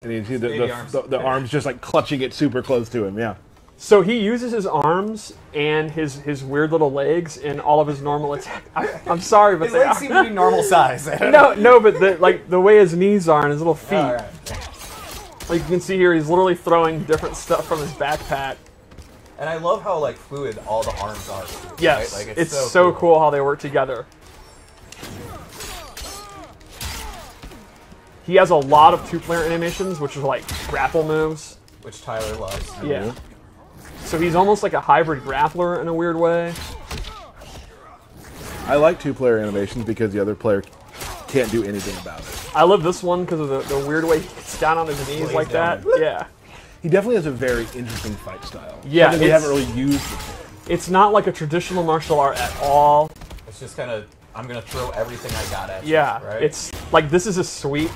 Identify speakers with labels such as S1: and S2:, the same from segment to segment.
S1: And you see the arms just like clutching it super close to him, yeah.
S2: So he uses his arms and his weird little legs in all of his normal attack. I'm sorry, but
S3: his legs seem to be normal size.
S2: No, but the way his knees are and his little feet.
S3: Oh, right.
S2: Like you can see here, he's literally throwing different stuff from his backpack.
S3: And I love how like fluid all the arms are. Too,
S2: yes,
S3: right? Like,
S2: it's so cool how they work together. He has a lot of two-player animations, which are like grapple moves.
S3: Which Tyler loves.
S2: Yeah. So he's almost like a hybrid grappler in a weird way.
S1: I like two-player animations because the other player can't do anything about it.
S2: I love this one because of the weird way he gets down on his knees like that. Yeah.
S1: He definitely has a very interesting fight style.
S2: Yeah.
S1: Something we haven't really used before.
S2: It's not like a traditional martial art at all.
S3: It's just kind of, I'm going to throw everything I got at you.
S2: Yeah.
S3: Right?
S2: It's like, this is a sweep.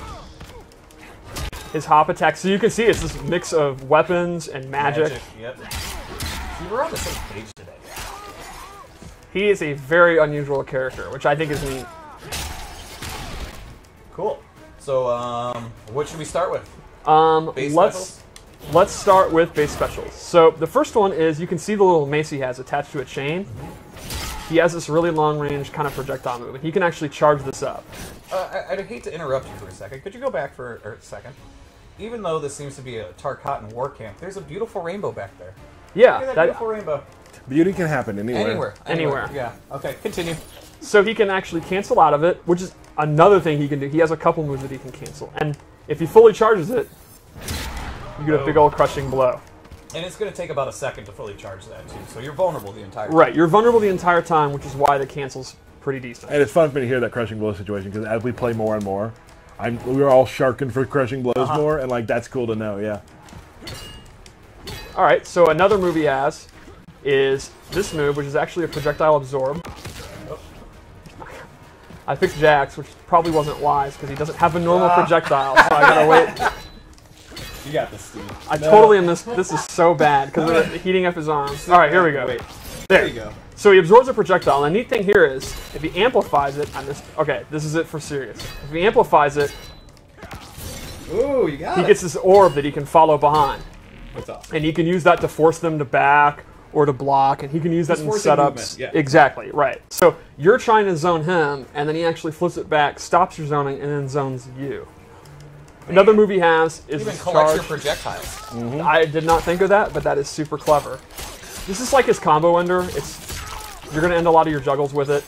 S2: His hop attack. So you can see it's this mix of weapons and magic.
S3: Yep. See, we're on the same page today.
S2: He is a very unusual character, which I think is neat.
S3: Cool. So, what should we start with?
S2: Let's start with base specials. So the first one is, you can see the little mace he has attached to a chain. He has this really long range kind of projectile move, and he can actually charge this up.
S3: I'd hate to interrupt you for a second. Could you go back for a second? Even though this seems to be a Tarkatan war camp, there's a beautiful rainbow back there.
S2: Yeah.
S3: Look at that beautiful rainbow.
S1: Beauty can happen anywhere.
S2: Anywhere.
S3: Yeah. Okay, continue.
S2: So he can actually cancel out of it, which is another thing he can do. He has a couple moves that he can cancel. And if he fully charges it, you get a big old crushing blow.
S3: And it's going to take about a second to fully charge that, too. So you're vulnerable the entire time.
S2: Right, you're vulnerable the entire time, which is why the cancel's pretty decent.
S1: And it's fun for me to hear that crushing blow situation, because as we play more and more, we're all sharking for crushing blows more, and like that's cool to know, yeah.
S2: All right, so another move he has is this move, which is actually a projectile absorb. I picked Jax, which probably wasn't wise, because he doesn't have a normal projectile, so I gotta wait.
S3: You got this, Steve.
S2: I totally am this. This is so bad because of heating up his arms. All right, here we go.
S3: Wait.
S2: There
S3: you go.
S2: So he absorbs a projectile, and the neat thing here is, if he amplifies it, okay, this is it for serious. If he amplifies it,
S3: ooh, you got
S2: he gets this orb that he can follow behind.
S3: What's up?
S2: And he can use that to force them to back or to block, and he can use that in setups.
S3: Yeah.
S2: Exactly, right. So you're trying to zone him, and then he actually flips it back, stops your zoning, and then zones you. Another move he has is
S3: even
S2: his
S3: collects
S2: charge.
S3: your projectiles.
S2: I did not think of that, but that is super clever. This is like his combo ender. You're going to end a lot of your juggles with it.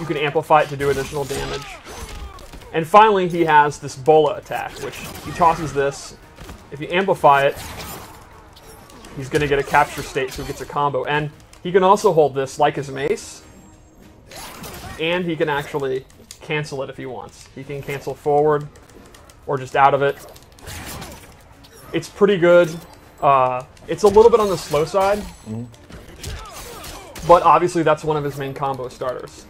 S2: You can amplify it to do additional damage. And finally, he has this Bola Attack, which he tosses this. If you amplify it, he's going to get a capture state, so he gets a combo. And he can also hold this like his mace, and he can actually cancel it if he wants. He can cancel forward or just out of it. It's pretty good. It's a little bit on the slow side, but obviously that's one of his main combo starters.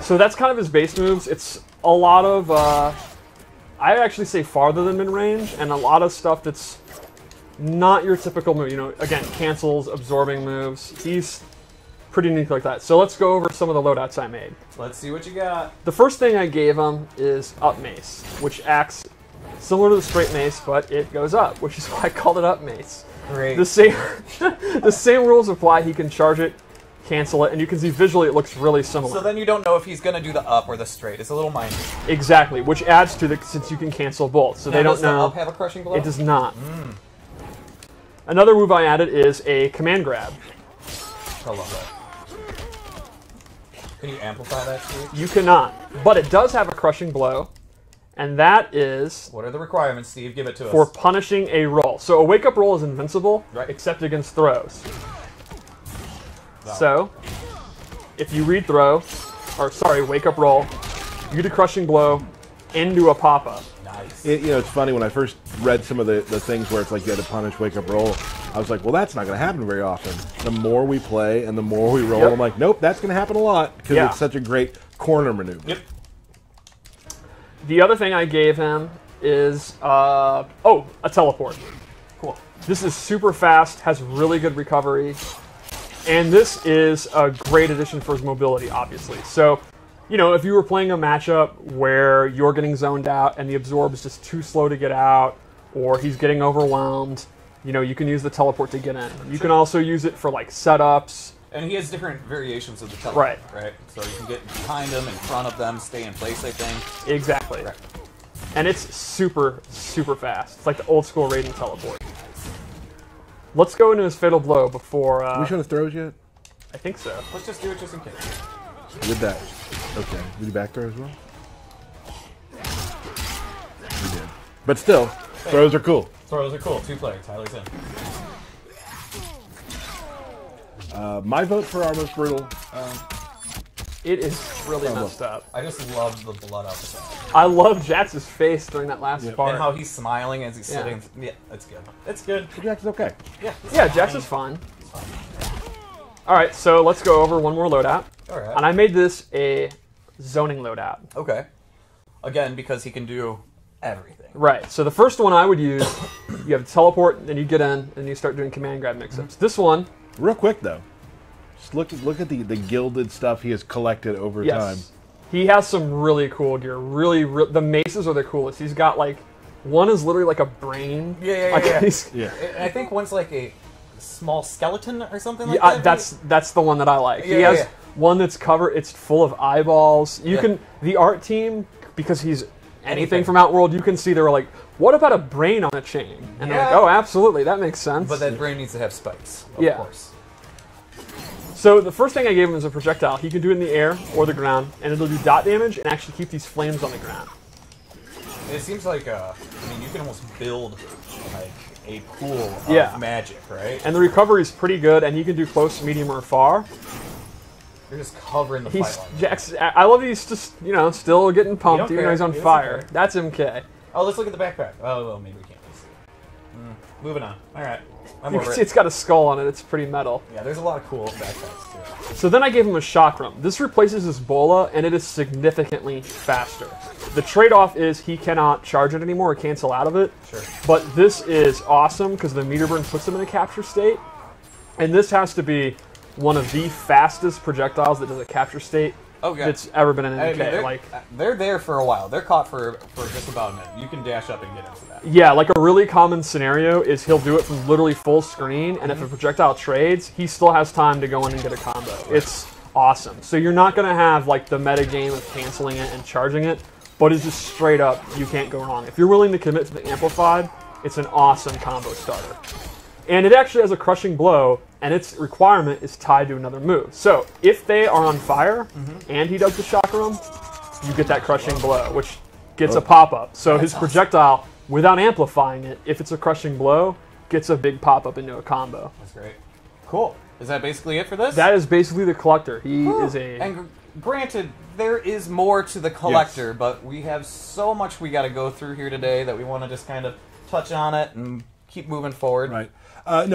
S2: So that's kind of his base moves. It's a lot of, I actually say farther than mid-range, and a lot of stuff that's not your typical move. You know, again, cancels, absorbing moves. He's pretty unique like that. So let's go over some of the loadouts I made.
S3: Let's see what you got.
S2: The first thing I gave him is Up Mace, which acts similar to the straight mace, but it goes up, which is why I called it Up Mace.
S3: Great.
S2: The same rules apply. He can charge it, cancel it, and you can see visually it looks really similar.
S3: So then you don't know if he's going to do the up or the straight. It's a little mindy.
S2: Exactly, which adds to since you can cancel both. So
S3: now,
S2: they don't
S3: does
S2: know.
S3: the up have a crushing blow?
S2: It does not. Another move I added is a command grab.
S3: I love that. Can you amplify that, Steve?
S2: You cannot, but it does have a crushing blow, and that is...
S3: What are the requirements, Steve? Give it to us.
S2: For punishing a roll. So a wake-up roll is invincible,
S3: right,
S2: except against throws.
S3: Wow.
S2: So, if you read throw, or sorry, wake-up roll, you get a crushing blow into a pop-up.
S3: Nice.
S1: You know, it's funny, when I first read some of the things where it's like you had to punish wake-up roll, I was like, well, that's not going to happen very often. The more we play and the more we roll, I'm like, nope, that's going to happen a lot, because it's such a great corner maneuver.
S3: Yep.
S2: The other thing I gave him is, a teleport. Cool. This is super fast, has really good recovery, and this is a great addition for his mobility, obviously. So you know, if you were playing a matchup where you're getting zoned out and the absorb is just too slow to get out, or he's getting overwhelmed, you know, you can use the teleport to get in. You can also use it for like setups.
S3: And he has different variations of the teleport, right? So you can get behind them, in front of them, stay in place, I think.
S2: Exactly.
S3: Right.
S2: And it's super, super fast. It's like the old school Raiden teleport. Let's go into his Fatal Blow before...
S1: we show the throws yet?
S2: I think so.
S3: Let's just do it just in case.
S1: With that. Okay. Did you back throw as well? We did. But still, throws are cool.
S3: Throws are cool. 2 players. Tyler's in.
S1: My vote for our most brutal.
S2: It is really messed up.
S3: I just love the blood out the side.
S2: I love Jax's face during that last part.
S3: And how he's smiling as he's sitting. Yeah, that's good. It's good.
S1: Jax is okay.
S3: Yeah.
S2: Yeah, Jax is fine. Alright, so let's go over one more loadout.
S3: Alright.
S2: And I made this a zoning loadout.
S3: Okay. Again, because he can do everything.
S2: Right, so the first one I would use, you have teleport, then you get in, and you start doing command grab mix-ups. This one...
S1: Real quick, though. Just look at the gilded stuff he has collected over time.
S2: He has some really cool gear. The maces are the coolest. He's got, like... One is literally like a brain.
S3: Yeah. I think one's like a small skeleton or something like that.
S2: That's the one that I like. He has one that's covered. It's full of eyeballs. You can the art team, because he's anything from Outworld. You can see they were like, what about a brain on a chain? And they're like, oh, absolutely, that makes sense.
S3: But that brain needs to have spikes. Of course.
S2: So the first thing I gave him is a projectile. He can do it in the air or the ground, and it'll do dot damage and actually keep these flames on the ground.
S3: It seems like I mean, you can almost build like a pool of magic, right?
S2: And the recovery is pretty good, and he can do close, medium, or far.
S3: You're just covering the fight line.
S2: Jax, I love he's just, you know, still getting pumped even though he's on fire. That's MK.
S3: Oh, let's look at the backpack. Oh, well, maybe we can't really see it. Moving on. All right.
S2: You can see it's got a skull on it. It's pretty metal.
S3: Yeah, there's a lot of cool backpacks, too.
S2: So then I gave him a chakram. This replaces his Bola, and it is significantly faster. The trade-off is he cannot charge it anymore or cancel out of it.
S3: Sure.
S2: But this is awesome because the meter burn puts him in a capture state. And this has to be one of the fastest projectiles that does a capture state that's ever been in an MK.
S3: They're there for a while. They're caught for just about a minute. You can dash up and get into that.
S2: Yeah, like a really common scenario is he'll do it from literally full screen, and if a projectile trades, he still has time to go in and get a combo. It's awesome. So you're not going to have like the meta game of canceling it and charging it, but it's just straight up, you can't go wrong. If you're willing to commit to the Amplified, it's an awesome combo starter. And it actually has a crushing blow, and its requirement is tied to another move. So if they are on fire and he does the chakram, you get that crushing blow, which gets a pop-up. So his projectile, without amplifying it, if it's a crushing blow, gets a big pop-up into a combo.
S3: That's great. Cool. Is that basically it for this?
S2: That is basically the Kollector. He is a...
S3: And granted, there is more to the Kollector, but we have so much we got to go through here today that we want to just kind of touch on it and keep moving forward.
S1: Right. No.